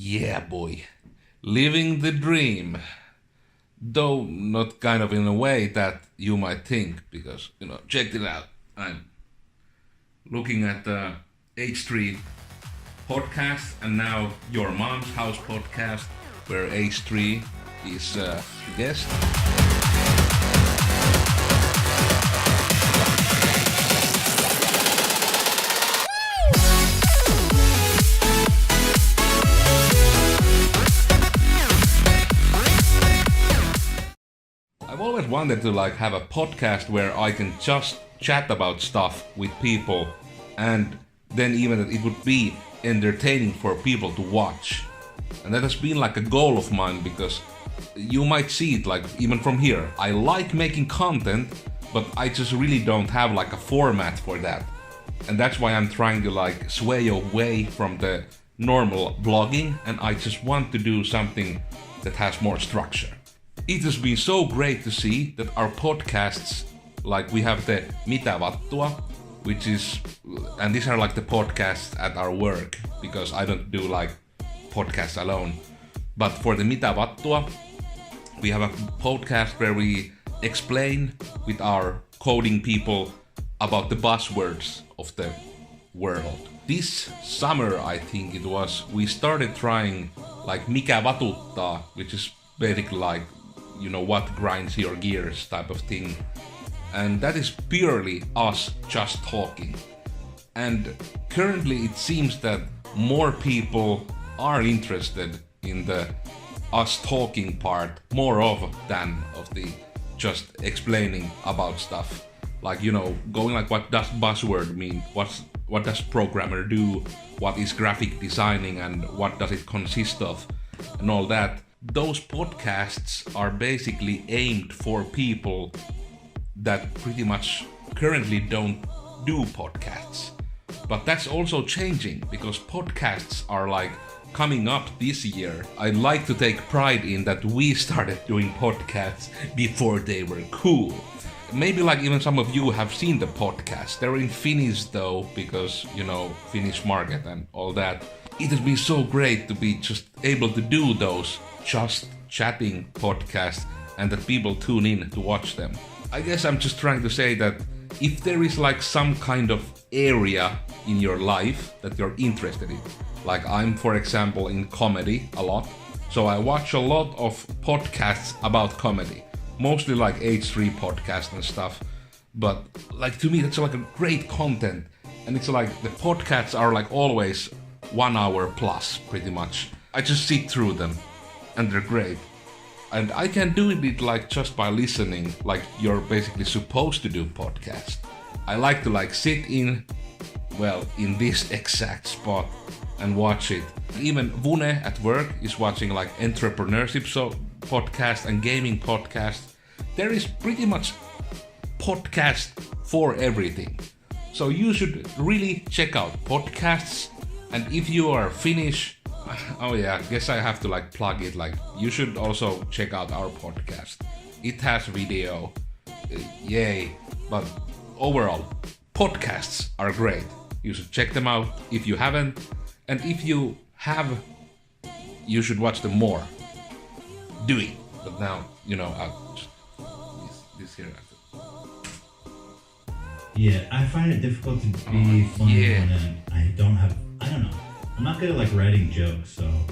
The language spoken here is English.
Yeah, boy. Living the dream. Though not kind of in a way that you might think, because, check it out. I'm looking at the H3 podcast and now Your Mom's House podcast, where H3 is the guest. I've always wanted to have a podcast where I can just chat about stuff with people, and then even that it would be entertaining for people to watch. And that has been a goal of mine, because you might see it even from here. I like making content, but I just really don't have a format for that. And that's why I'm trying to sway away from the normal blogging, and I just want to do something that has more structure. It has been so great to see that our podcasts, we have the Mitä Vattua, which is, and these are the podcasts at our work, because I don't do podcasts alone. But for the Mitä Vattua, we have a podcast where we explain with our coding people about the buzzwords of the world. This summer, I think it was, we started trying Mikä Vatuttaa, which is basically what grinds your gears type of thing. And that is purely us just talking. And currently it seems that more people are interested in the us talking part more than of the just explaining about stuff. Going what does buzzword mean? What does programmer do? What is graphic designing and what does it consist of? And all that. Those podcasts are basically aimed for people that pretty much currently don't do podcasts. But that's also changing, because podcasts are coming up this year. I'd like to take pride in that we started doing podcasts before they were cool. Maybe even some of you have seen the podcast. They're in Finnish though, because, Finnish market and all that. It has been so great to be just able to do those just chatting podcasts and that people tune in to watch them. I guess I'm just trying to say that if there is some kind of area in your life that you're interested in, I'm for example in comedy a lot, so I watch a lot of podcasts about comedy, mostly H3 podcast and stuff, but to me that's a great content, and it's the podcasts are always 1 hour plus pretty much. I just sit through them and they're great. And I can do it just by listening, you're basically supposed to do podcast. I like to sit in this exact spot and watch it. Even Vune at work is watching entrepreneurship podcast and gaming podcast. There is pretty much podcast for everything. So you should really check out podcasts. And if you are Finnish, oh yeah, I guess I have to plug it. You should also check out our podcast. It has video, yay. But overall, podcasts are great. You should check them out if you haven't. And if you have, you should watch them more. Do it. But now, I'll just this here. Yeah, I find it difficult to be funny when I don't know. I'm not good at writing jokes, so